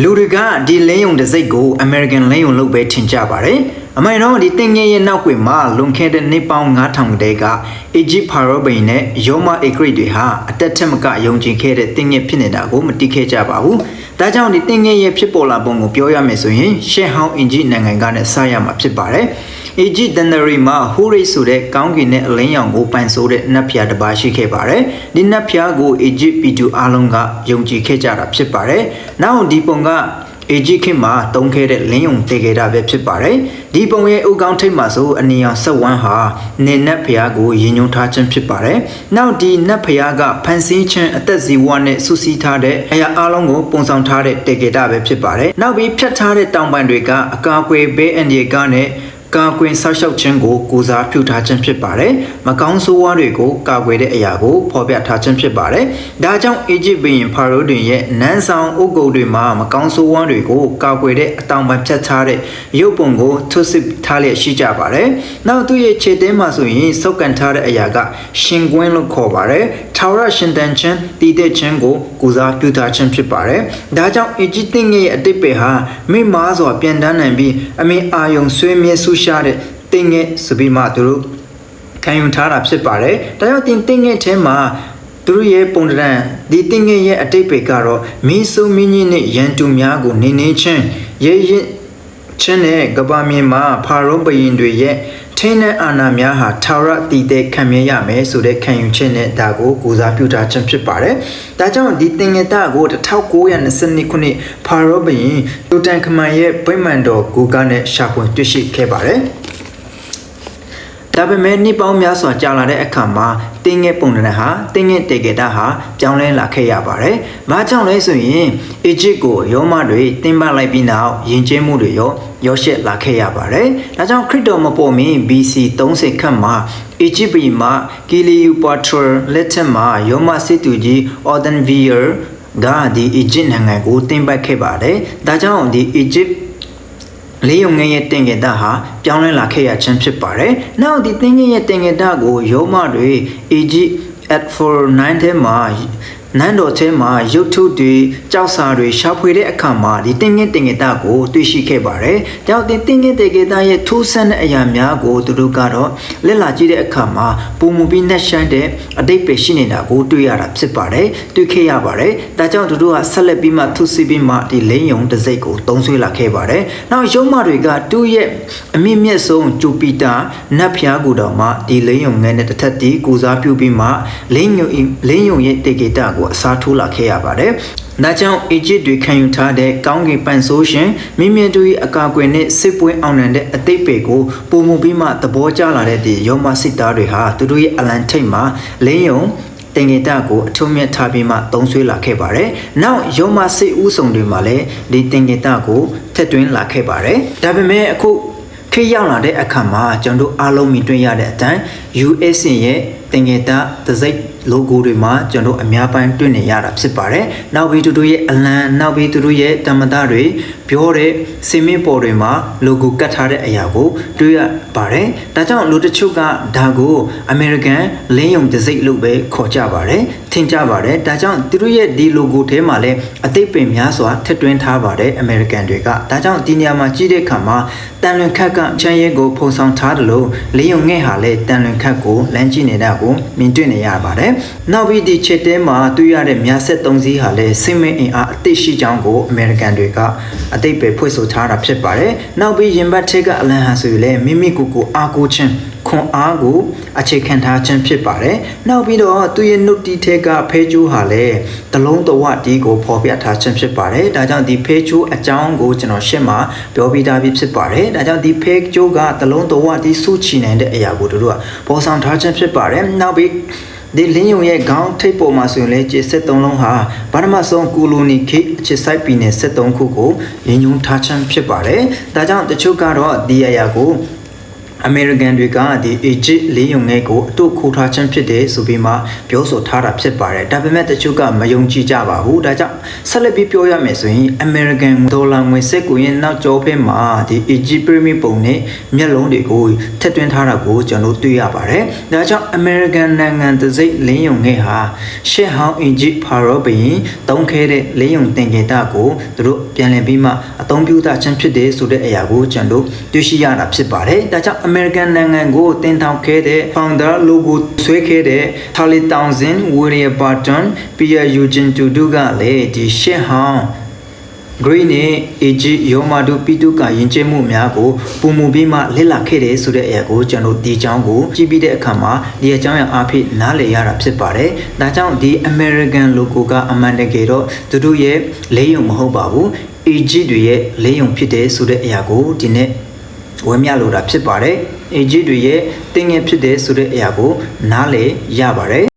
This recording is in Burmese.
လူတွေကဒီလင်းယုံတစ်စိတ်ကို American လင်းယုံလို့ပဲထင်ကြပါတယ်။အမှန်တော့ဒီတင်ငယ်ရဲ့နောက်ကွယ်မှာလွန်ခဲ့တဲ့နှစ်ပေါင်း9000တဲက Egypt Pharaoh ဘိန်နဲ့ Yoma Ekrit တွေဟာအတက်ထက်မကယုံကြည်ခဲ့တဲ့တင်ငယ်ဖြစ်နေတာကိုမသိခဲ့ကြပါဘူး။ဒါကြောင့်ဒီတင်ငယ်ရဲ့ဖြစ်ပေါ်လာပုံကိုပြောရမယ်ဆိုရင်ရှေ့ဟောင်း Egypt နိုင်ငံကနဲ့စရမှာဖြစ်ပါတယ်။ Egypt Dictionary မှာ Hurri ဆိုတဲ့ကောင်းကင်နဲ့အလင်းရောင်ကိုပိုင်ဆိုးတဲ့နတ်ဖျားတစ်ပါးရှိခဲ့ပါတယ်။ဒီနတ်ဖျားကို Egypt ပြည်သူအလုံးကယုံကြည်ခဲ့ကြတာဖြစ်ပါတယ်။နောက်ဒီပုံကEgypt ခေတ်မှာတုံးခဲ့တဲ့လင်းယုံတည်ခဲ့တာပဲဖြစ်ပါတယ်။ဒီပုံရဲ့ဥကောင်းထိပ်မှာဆိုအနီရောင်ဆက်ဝန်းဟာနေနတ်ဖျားကိုရည်ညွှန်းထားခြင်းဖြစ်ပါတယ်။နောက်ဒီနတ်ဖျားကဖန်ဆင်းခြင်းအသက်ဇီဝနဲ့စုစည်းထားတဲ့အရာအလုံးကိုပုံဆောင်ထားတဲ့တည်ခဲ့တာပဲဖြစ်ပါတယ်။နောက်ပြီးဖြတ်ထားတဲ့တောင်ပံတွေကအကာအကွယ်ဘေးအန္တရာယ်ကနဲ့ကာကွယ်ဆောက်ရှောက်ခြင်းကိုကိုစားပြုထားခြင်းဖြစ်ပါတယ်။မကောင်းဆိုးဝါးတွေကိုကာကွယ်တဲ့အရာကိုဖော်ပြထားခြင်းဖြစ်ပါတယ်။ဒါကြောင့် Egypt ဘုရင်ဖာရိုးတွင်ရဲ့နန်းဆောင်အုပ်ကုတ်တွေမှာမကောင်းဆိုးဝါးတွေကိုကာကွယ်တဲ့အတောင်ပံဖြတ်ထားတဲ့ရုပ်ပုံကိုထုဆစ်ထားလျက်ရှိကြပါတယ်။နောက်သူ့ရဲ့ခြေသင်းမှာဆိုရင်စုပ်ကန်ထားတဲ့အရာကရှင်ကွင်းလို့ခေါ်ပါတယ်။ထာဝရရှင်တန်ခြင်းတည်တဲ့ခြင်းကိုကိုစားပြုထားခြင်းဖြစ်ပါတယ်။ဒါကြောင့် Egypt ရဲ့အတိတ်ပဲဟာမိမားစွာပြန်တန်းနိုင်ပြီးအမင်းအာယုံဆွေးမြဲဆူရှာတဲ့တင်ငယ်စပီမသူတို့ခံယူထားတာဖြစ်ပါတယ်။ဒါကြောင့်တင်ငယ်ထဲမှာသူတို့ရဲ့ပုံတံဒီတင်ငယ်ရဲ့အတိတ်ပဲကတော့မင်းစုံမင်းကြီးနဲ့ရန်တူများကိုနေနေချင်းရဲရင်ချင်းနဲ့ကဘာမြေမှာဖာရုံးဘရင်တွေရဲ့ထင်းတဲ့အာဏာများဟာထာဝရတည်တဲ့ခံမြင်ရမယ်ဆိုတဲ့ခံယူချက်နဲ့ဒါကိုကိုစားပြုထားခြင်းဖြစ်ပါတယ်။ဒါကြောင့်ဒီတင်ငယ်သားကို1922ခုနှစ်ဖာရောဘရင်တူတန်ခမန်ရဲ့ဗိမာန်တော်ကိုကနဲ့ရှာဖွေတွေ့ရှိခဲ့ပါတယ်။ဒါပေမဲ့နှစ်ပေါင်းများစွာကြာလာတဲ့အခါမှာတင်ငယ်ပုံတံဟာတင်ငယ်တေကေတာဟာပြောင်းလဲလာခဲ့ရပါတယ်။ဘာကြောင့်လဲဆိုရင် Egypt ကိုရောမတွေတင်ပလိုက်ပြီးနောက်ယဉ်ကျေးမှုတွေရောရှက်လာခဲ့ရပါတယ်။ဒါကြောင့်ခရစ်တော်မပေါ်မီ BC 30ခန့်မှာ Egypt ပြည်မှာ Cleopatra လက်ထက်မှာရောမစစ်သူကြီး Odenvier ကဒီ Egypt နိုင်ငံကိုတင်ပတ်ခဲ့ပါတယ်။ဒါကြောင့်ဒီ Egyptလေးယုံငယ်ရဲ့တင်ငယ်တာဟာပြောင်းလဲလာခဲ့ရခြင်းဖြစ်ပါတယ်။နောက်ဒီတင်ငယ်ရဲ့တင်ငယ်တာကိုရောမတွေ Egypt at49 ထဲမှာနန်းတော်ထဲမှာရုပ်ထုတွေကြောက်စာတွေရှာဖွေတဲ့အခါမှာဒီတင်ငယ်တာကိုတွေ့ရှိခဲ့ပါတယ်။ကြောင့်တင်ငယ်တာရဲ့ထူးဆန်းတဲ့အရာများကိုသူတို့ကတော့လက်လာကြည့်တဲ့အခါမှာပုံမူပြီးနှက်ရှိုင်းတဲ့အတိတ်ပဲရှိနေတာကိုတွေ့ရတာဖြစ်ပါတယ်။တွေ့ခဲ့ရပါတယ်။ဒါကြောင့်သူတို့ကဆက်လက်ပြီးမှထူးစီပြီးမှဒီလိန်ယုံတစ်စိတ်ကိုသုံးဆွဲလာခဲ့ပါတယ်။နောက်ရုံမတွေကသူ့ရဲ့အမြင့်မြတ်ဆုံးဂျူပီတာနတ်ဖျားကိုတော်မှဒီလိန်ယုံငယ်နဲ့တစ်ထပ်တီးကိုစားပြုပြီးမှလိန်ယုံရဲ့တေကေတာကိုအစားထိုးလာခဲ့ရပါတယ်။ဒါကြောင့် Egypt တွေခံယူထားတဲ့ကောင်းကင်ပန်ဆိုးရှင်မိမြတို့၏အကာအကွယ်နဲ့စစ်ပွဲအောင်နိုင်တဲ့အသိပေကိုပုံမှုပြီးမှသဘောကျလာတဲ့ဒီရောမစစ်သားတွေဟာသူတို့ရဲ့အလံထိပ်မှာလင်းယုံတင်ငယ်တာကိုအထုံးမြတ်ထားပြီးမှသုံးဆွဲလာခဲ့ပါတယ်။နောက်ရောမစစ်ဦးဆောင်တွေမှာလည်းဒီတင်ငယ်တာကိုထက်တွင်းလာခဲ့ပါတယ်။ဒါပေမဲ့အခုခေတ်ရောက်လာတဲ့အခါမှာကျွန်တော်အားလုံးမြင်တွေ့ရတဲ့အတိုင်း US ရဲ့တင်ငယ်တာသစိတ် logo တွေမှာကျွန်တော်အများပိုင်းတွေ့နေရတာဖြစ်ပါတယ်။နောက်ပြီးသူတို့ရဲ့အလံနောက်ပြီးသူတို့ရဲ့တမတာတွေပြောတဲ့စင်မင်းပေါ်တွေမှာ logo ကတ်ထားတဲ့အရာကိုတွေ့ရပါတယ်။ဒါကြောင့်လူတချို့ကဒါကို American လင်းယုံတစိတ်လို့ပဲခေါ်ကြပါတယ်။ထင်ကြပါတယ်။ဒါကြောင့်သူတို့ရဲ့ဒီ logo ထဲမှာလည်းအသိပင်များစွာထည့်သွင်းထားပါတယ် American တွေက။ဒါကြောင့်ဒီနေရာမှာကြည့်တဲ့အခါမှာတန်လွင်ခက်ကချမ်းရဲကိုပုံဆောင်ထားတယ်လို့လင်းယုံငဲ့ဟာလည်းတန်လွင်ခက်ကိုလမ်းကြည့်နေတာကိုမြင်တွေ့နေရပါတယ်။နောက်ပြီးဒီချက်တဲမှာတွေ့ရတဲ့မြားဆက်3စီးဟာလည်းစိတ်မအင်အားအသိရှိကြောင်းကို American တွေကအသိပဲဖွင့်ဆိုထားတာဖြစ်ပါတယ်။နောက်ပြီးရင်ဘတ်ထက်ကအလံဟာဆိုရင်လည်းမိမိကိုအားကိုးခြင်းခွန်အားကိုအခြေခံထားခြင်းဖြစ်ပါတယ်။နောက်ပြီးတော့သူရဲ့နှုတ်တီးထက်ကဖဲကျိုးဟာလည်းတလုံးတဝတီးကိုဖော်ပြထားခြင်းဖြစ်ပါတယ်။ဒါကြောင့်ဒီဖဲကျိုးအကြောင်းကိုကျွန်တော်ရှင်းမှာပြောပြထားပြီးဖြစ်ပါတယ်။ဒါကြောင့်ဒီဖဲကျိုးကတလုံးတဝတီးစုချီနိုင်တဲ့အရာကိုတို့ကပေါ်ဆောင်ထားခြင်းဖြစ်ပါတယ်။နောက်ပြီးဒီလင်းယုံရဲ့ခေါင်းထိပ်ပေါ်မှာဆိုရင်လည်းခြေ73လုံးဟာဗမာမဆုံးကူလိုနီခေအခြေစိုက်ပြည်နယ်73ခုကိုရင်းညွှန်းထားခြင်းဖြစ်ပါတယ်။ဒါကြောင့်တချို့ကတော့ဒီအရာကို American တွေကဒီ Egypt လေးယုံငယ်ကိုအတုခိုးထားခြင်းဖြစ်တယ်ဆိုပြီးမှပြောဆိုထားတာဖြစ်ပါတယ်ဒါပေမဲ့တချို့ကမယုံကြည်ကြပါဘူးဒါကြောင့်ဆက်လက်ပြီးပြောရမယ်ဆိုရင် American ဒေါ်လာငွေစက်ကိုရင်နောက်ကျောဖက်မှာဒီ Egypt pyramid ပုံနဲ့မျက်လုံးတွေကိုထည့်သွင်းထားတာကိုကျွန်တော်တွေ့ရပါတယ်ဒါကြောင့် American နိုင်ငံတစိမ့်လင်းယုံငယ်ဟာရှစ်ဟောင်း Egypt Pharaoh ဘုရင်တုံးခဲတဲ့လင်းယုံတင်ကေတာကိုသူတို့ပြန်လည်ပြီးမှအသုံးပြုတာချင်းဖြစ်တယ်ဆိုတဲ့အရာကိုကျွန်တော်တွေ့ရှိရတာဖြစ်ပါတယ်ဒါကြောင့် American နိုင်ငံကိုတင်ထောင်ခဲ့တဲ့ founder logo ဆွဲခဲ့တဲ့ Charlie Townsend, William Barton, Pierre Eugene Tutu ကလည်းဒီရှစ်ဟောင်းGreen နဲ့ Egypt ရောမတို့ပြည်သူကယဉ်ကျေးမှုများကိုပုံမူပြီးမှလက်လာခဲ့တယ်ဆိုတဲ့အရာကိုကျွန်တော်ဒီအကြောင်းကိုကြည့်ပြီးတဲ့အခါမှာဒီအကြောင်းအရာအဖြစ်နားလည်ရတာဖြစ်ပါတယ်။ဒါကြောင့်ဒီ American logo ကအမှန်တကယ်တော့သူတို့ရဲ့လေးယုံမဟုတ်ပါဘူး။ Egypt တွေရဲ့လေးယုံဖြစ်တယ်ဆိုတဲ့အရာကိုဒီနေ့ဝယ်မြလို့တာဖြစ်ပါတယ်။ Egypt တွေရဲ့တင်ငယ်ဖြစ်တယ်ဆိုတဲ့အရာကိုနားလည်ရပါတယ်